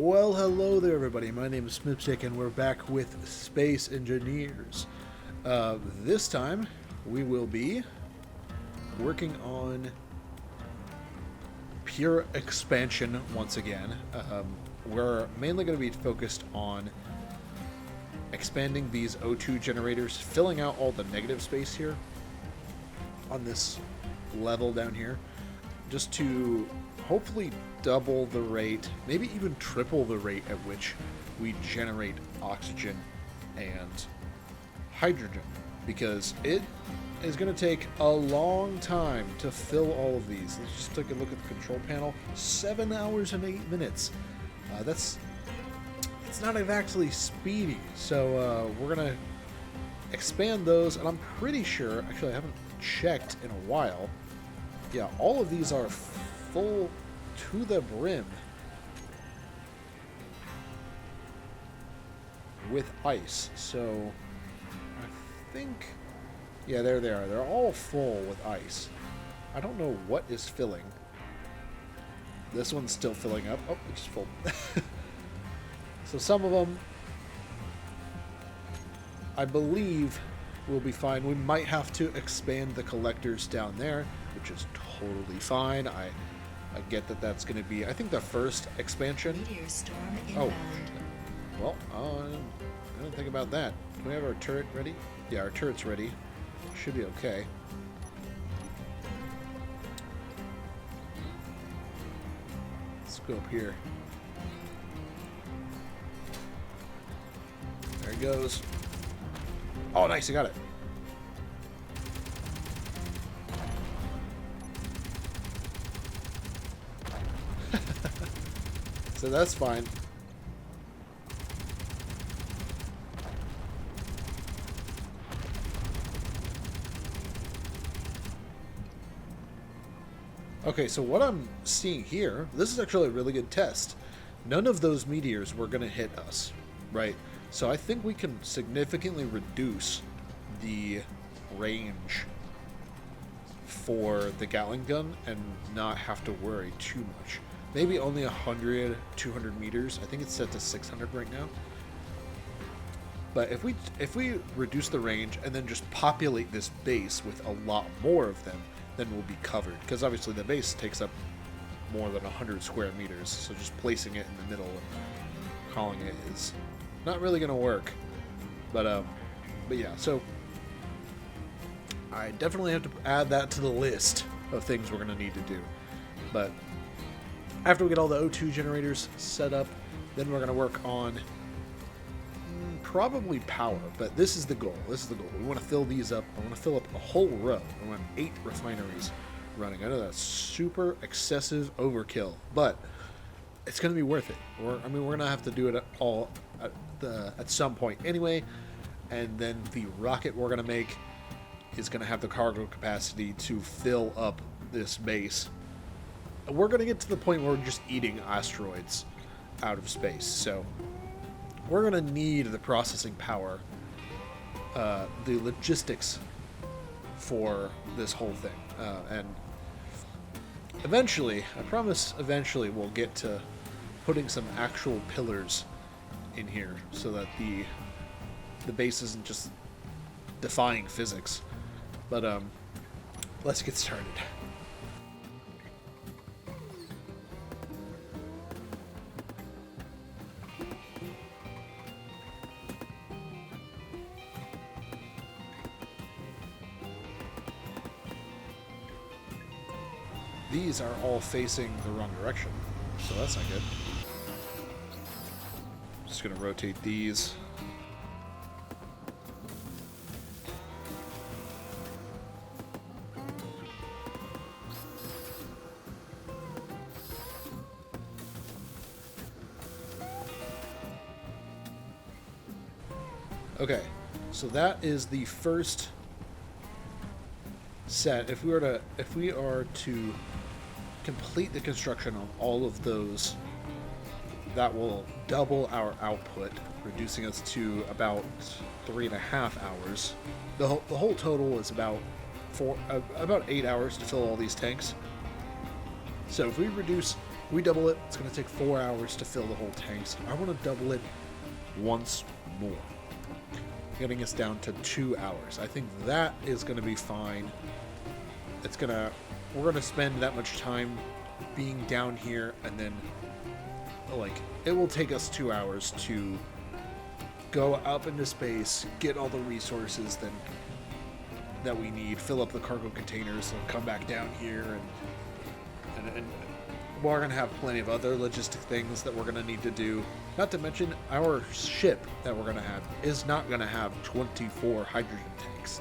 Well, hello there, everybody. My name is Smipchick, and we're back with Space Engineers. This time, we will be working on pure expansion once again. We're mainly going to be focused on expanding these O2 generators, filling out all the negative space here on this level down here, just to hopefully double the rate, maybe even triple the rate at which we generate oxygen and hydrogen, because it is going to take a long time to fill all of these. Let's just take a look at the control panel. 7 hours and 8 minutes. It's not exactly speedy, so we're going to expand those, and I'm pretty sure, actually I haven't checked in a while, yeah, all of these are full to the brim with ice. So I think, yeah, there they are. They're all full with ice. I don't know what is filling. This one's still filling up. Oh, it's full. So some of them, I believe, will be fine. We might have to expand the collectors down there, which is totally fine. I get that that's going to be, I think, the first expansion. Meteor storm inbound. Oh, well, I didn't think about that. Do we have our turret ready? Yeah, our turret's ready. Should be okay. Let's go up here. There he goes. Oh, nice, I got it. So that's fine. Okay, so what I'm seeing here, this is actually a really good test. None of those meteors were going to hit us, right? So I think we can significantly reduce the range for the Gatling gun and not have to worry too much. Maybe only 100, 200 meters. I think it's set to 600 right now. But if we reduce the range and then just populate this base with a lot more of them, then we'll be covered. Because obviously the base takes up more than 100 square meters. So just placing it in the middle and calling it is not really going to work. But yeah, so I definitely have to add that to the list of things we're going to need to do. But after we get all the O2 generators set up, then we're going to work on probably power, but this is the goal. This is the goal. We want to fill these up. I want to fill up a whole row. I want 8 refineries running. I know that's super excessive overkill, but it's going to be worth it. We're going to have to do it all at some point anyway, and then the rocket we're going to make is going to have the cargo capacity to fill up this base. We're going to get to the point where we're just eating asteroids out of space, so we're going to need the processing power, the logistics for this whole thing. And eventually, I promise eventually we'll get to putting some actual pillars in here so that the base isn't just defying physics. But let's get started. These are all facing the wrong direction, so that's not good. Just gonna rotate these. Okay, so that is the first set. If we are to complete the construction on all of those, that will double our output, reducing us to about 3.5 hours. The whole total is about 8 hours to fill all these tanks. So if we reduce We double it, it's going to take 4 hours to fill the whole tanks. I want to double it once more, getting us down to 2 hours. I think that is going to be fine. We're going to spend that much time being down here, and then, like, it will take us 2 hours to go up into space, get all the resources that we need, fill up the cargo containers, and come back down here, and we're going to have plenty of other logistic things that we're going to need to do. Not to mention, our ship that we're going to have is not going to have 24 hydrogen tanks.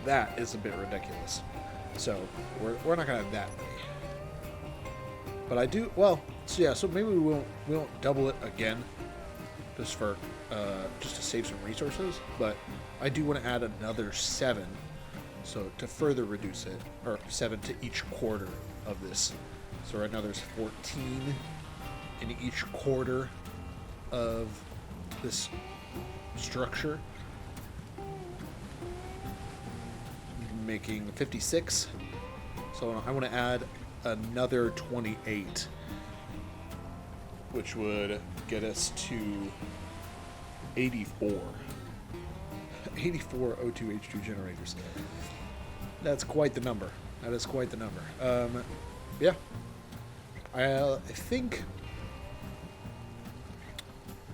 That is a bit ridiculous. So, we're not going to have that many. But I do, well, so yeah, so maybe we won't double it again, just to save some resources, but I do want to add another 7, so to further reduce it, or 7 to each quarter of this. So right now there's 14 in each quarter of this structure, making 56. So I want to add another 28, which would get us to 84. 84 O2H2 generators. That's quite the number. That is quite the number. Yeah. I think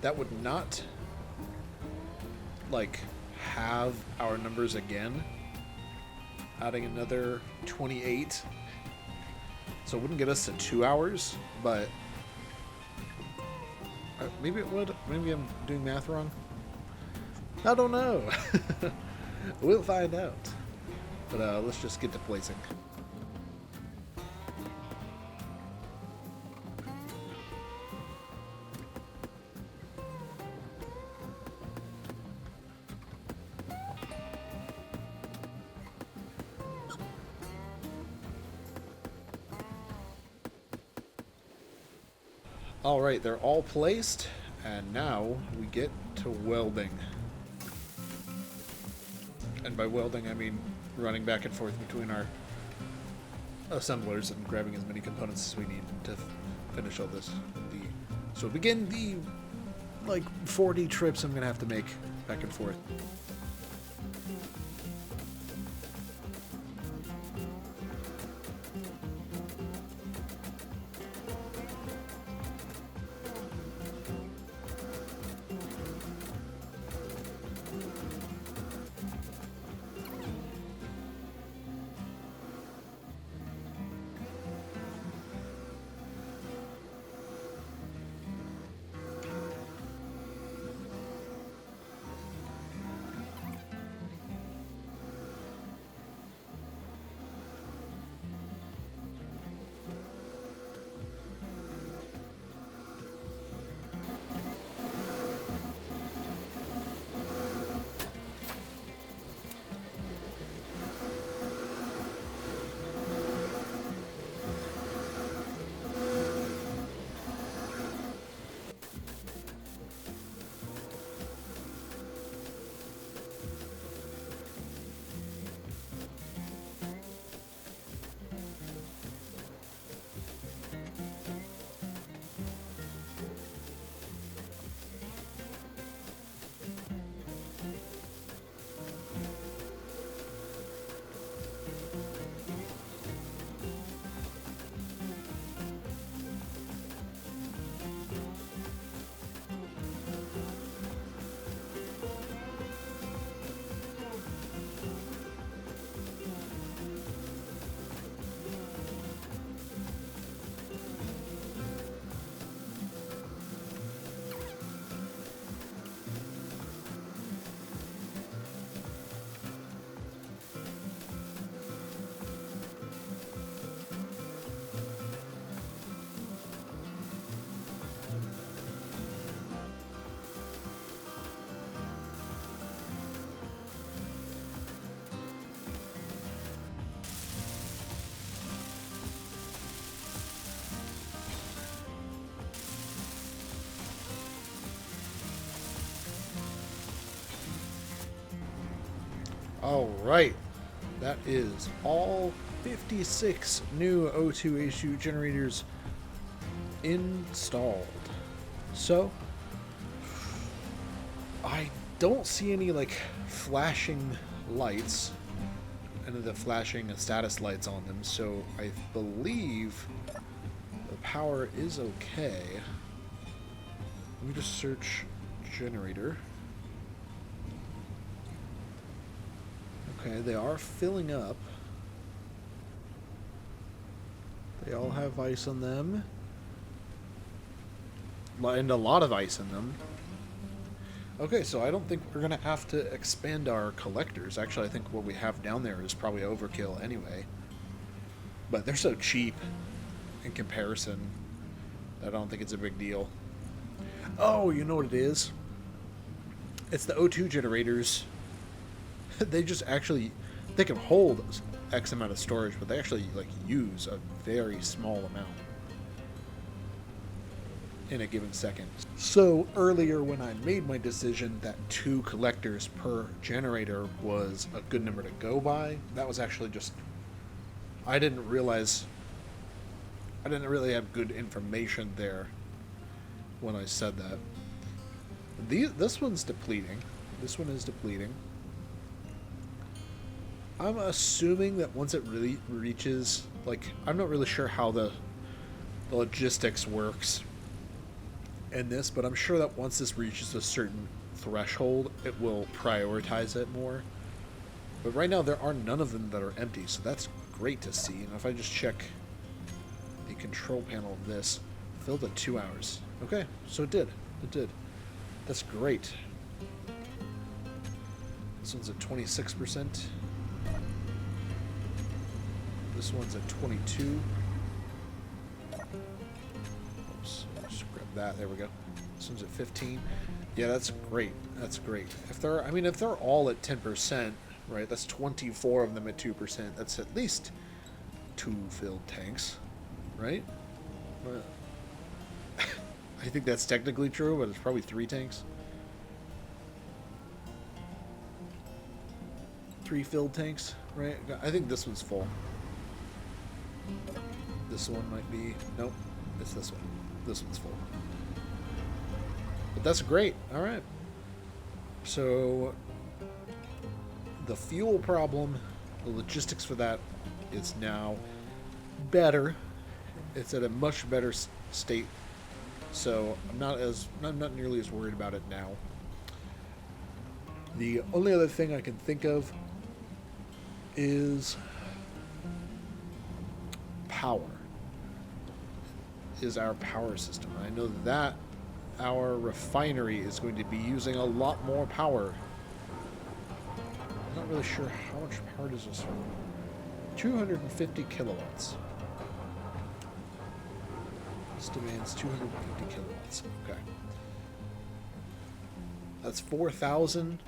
that would not, like, have our numbers again. Adding another 28. So it wouldn't get us to 2 hours, but maybe it would. Maybe I'm doing math wrong. I don't know. We'll find out. But let's just get to placing. Alright, they're all placed, and now we get to welding. And by welding, I mean running back and forth between our assemblers and grabbing as many components as we need to finish all this. So begin the, like, 40 trips I'm going to have to make back and forth. All right, that is all 56 new O2 generators installed. So I don't see any like flashing lights, any of the flashing status lights on them, so I believe the power is okay. Let me just search generator. Okay, they are filling up. They all have ice on them. And a lot of ice in them. Okay, so I don't think we're going to have to expand our collectors. Actually, I think what we have down there is probably overkill anyway. But they're so cheap in comparison that I don't think it's a big deal. Oh, you know what it is? It's the O2 generators. They just actually, they can hold X amount of storage, but they actually like use a very small amount in a given second. So earlier when I made my decision that 2 collectors per generator was a good number to go by, that was actually just, I didn't realize, I didn't really have good information there when I said that. This one's depleting. This one is depleting. I'm assuming that once it really reaches, like, I'm not really sure how the logistics works in this, but I'm sure that once this reaches a certain threshold, it will prioritize it more. But right now, there are none of them that are empty, so that's great to see. And if I just check the control panel of this, filled at 2 hours. Okay, so it did. It did. That's great. This one's at 26%. This one's at 22. Oops, just grab that. There we go. This one's at 15. Yeah, that's great. That's great. If they're, I mean, if they're all at 10%, right? That's 24 of them at 2%. That's at least 2 filled tanks, right? I think that's technically true, but it's probably 3 tanks. 3 filled tanks, right? I think this one's full. This one might be... Nope, it's this one. This one's full. But that's great. All right. So the fuel problem, the logistics for that is now better. It's at a much better state. So I'm not nearly as worried about it now. The only other thing I can think of is power. Is our power system. I know that our refinery is going to be using a lot more power. I'm not really sure how much power does this run. 250 kilowatts. This demands 250 kilowatts. Okay. That's 4,000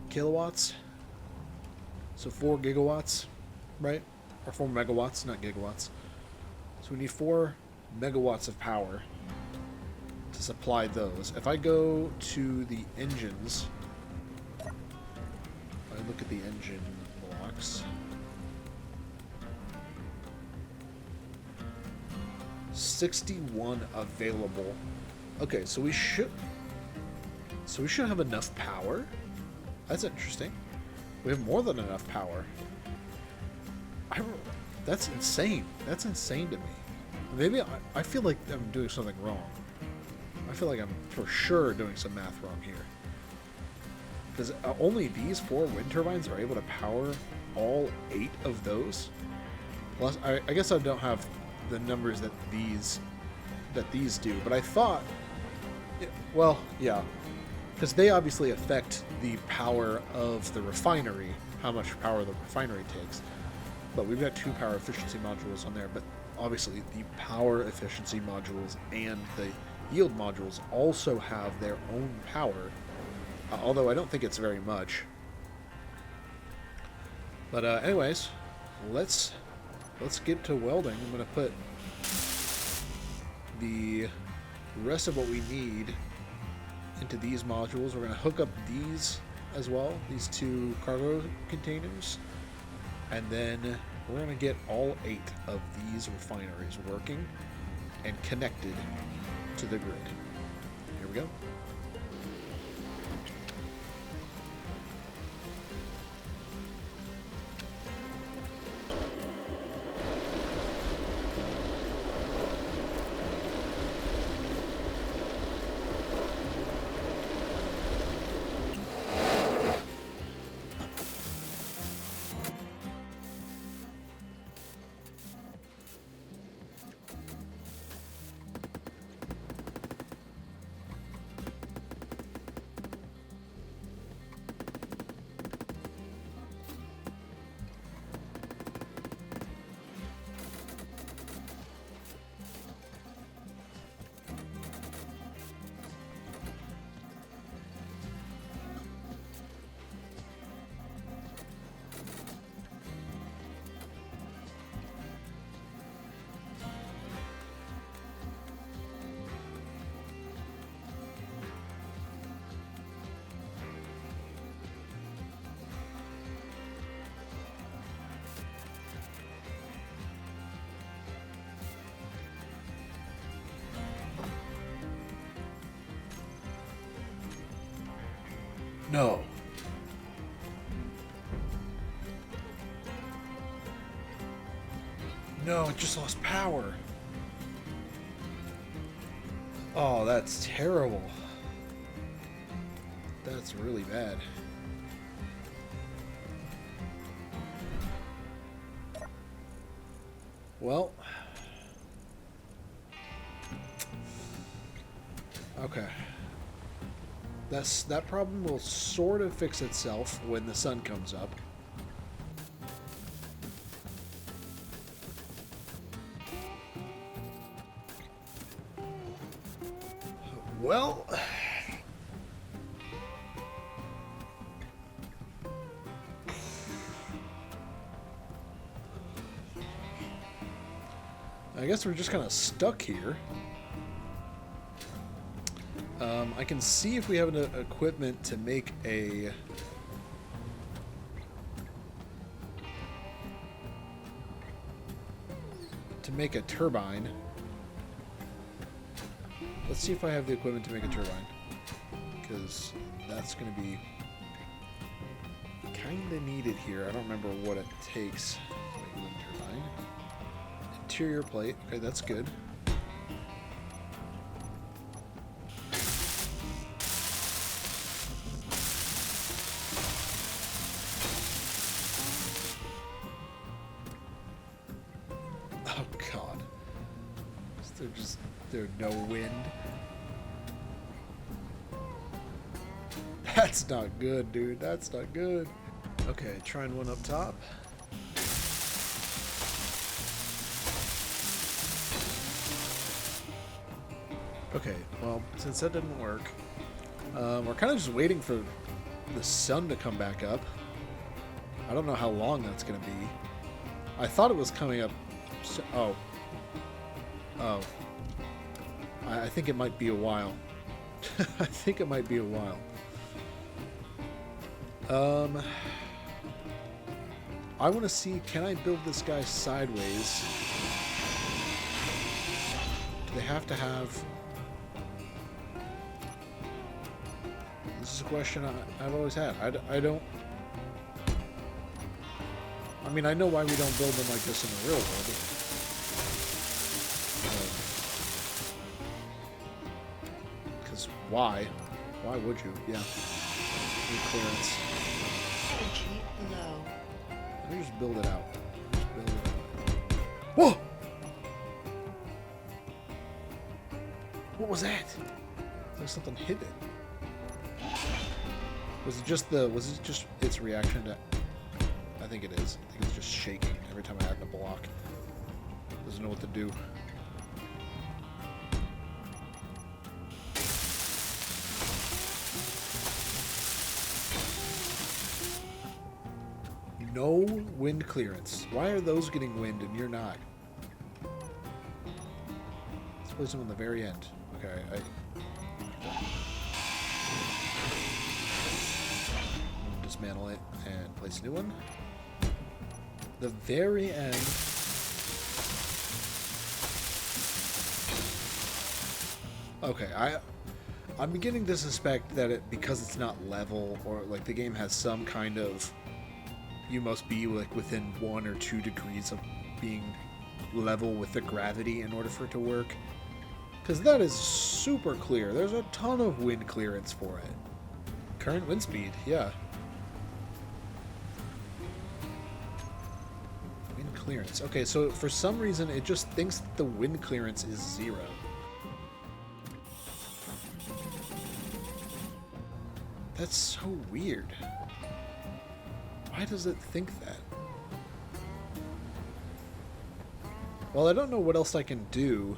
kilowatts. So 4 gigawatts, right? Or 4 megawatts, not gigawatts. So we need 4 megawatts of power to supply those. If I go to the engines, I look at the engine blocks. 61 available. Okay, so we should have enough power. That's interesting. We have more than enough power. That's insane. That's insane to me. Maybe I feel like I'm doing something wrong. I feel like I'm for sure doing some math wrong here. Because only these 4 wind turbines are able to power all 8 of those. Plus, I guess I don't have the numbers that these do, but I thought, well, yeah, because they obviously affect the power of the refinery, how much power the refinery takes. But we've got 2 power efficiency modules on there, but obviously the power efficiency modules and the yield modules also have their own power, although I don't think it's very much. But anyways, let's get to welding. I'm going to put the rest of what we need into these modules. We're going to hook up these as well, these 2 cargo containers, and then we're going to get all 8 of these refineries working and connected to the grid. Here we go. No. No, it just lost power. Oh, that's terrible. That's really bad. Well. Okay. That problem will sort of fix itself when the sun comes up. Well, I guess we're just kind of stuck here. I can see if we have an equipment to make a turbine. Let's see if I have the equipment to make a turbine, because that's going to be kind of needed here. I don't remember what it takes to make a wind turbine. Interior plate. Okay, that's good. Oh God. There's no wind. That's not good, dude. That's not good. Okay, trying one up top. Okay, well, since that didn't work, we're kind of just waiting for the sun to come back up. I don't know how long that's going to be. I thought it was coming up. Oh. I think it might be a while. I think it might be a while. I want to see, can I build this guy sideways? Do they have to have... This is a question I've always had. I don't... I mean, I know why we don't build them like this in the real world. Because why? Why would you? Yeah. Need clearance. Entry low. Let me just build it out. Just build it out. Whoa! What was that? There's something hit it. Was it just its reaction to... I think it is. I think it's just shaking every time I add the block. Doesn't know what to do. No wind clearance. Why are those getting wind and you're not? Let's place them on the very end. Okay, dismantle it and place a new one. the very end. Okay, I'm beginning to suspect that because it's not level, or like the game has some kind of, you must be like within 1 or 2 degrees of being level with the gravity in order for it to work. Because that is super clear. There's a ton of wind clearance for it. Current wind speed, yeah. Wind clearance. Okay, so for some reason it just thinks that the wind clearance is 0. That's so weird. Why does it think that? Well, I don't know what else I can do.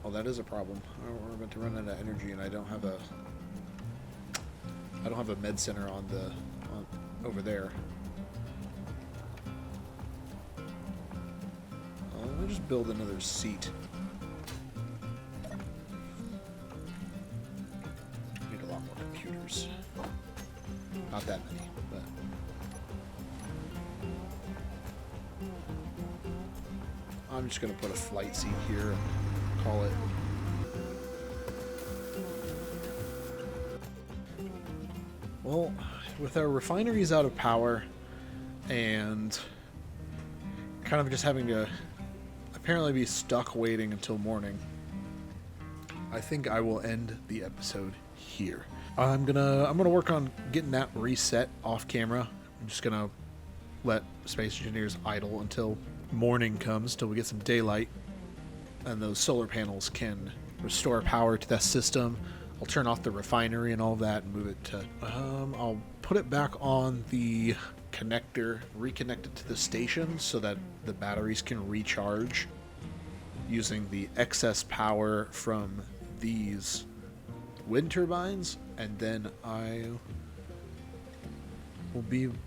Oh, that is a problem. Oh, we're about to run out of energy, and I don't have a med center on over there. Let me just build another seat. Need a lot more computers. Not that many, but. I'm just going to put a flight seat here and call it. Well, with our refineries out of power and kind of just having to apparently be stuck waiting until morning, I think I will end the episode here. I'm gonna work on getting that reset off camera. I'm just gonna let Space Engineers idle until morning comes, till we get some daylight, and those solar panels can restore power to that system. I'll turn off the refinery and all of that and move it to I'll put it back on the connector, reconnect it to the station so that the batteries can recharge using the excess power from these wind turbines, and then I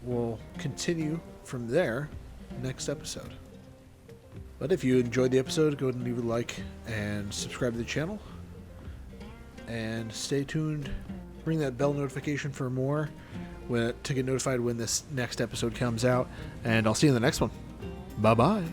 will continue from there next episode. But if you enjoyed the episode, go ahead and leave a like and subscribe to the channel. And stay tuned. Ring that bell notification for more to get notified when this next episode comes out. And I'll see you in the next one. Bye-bye.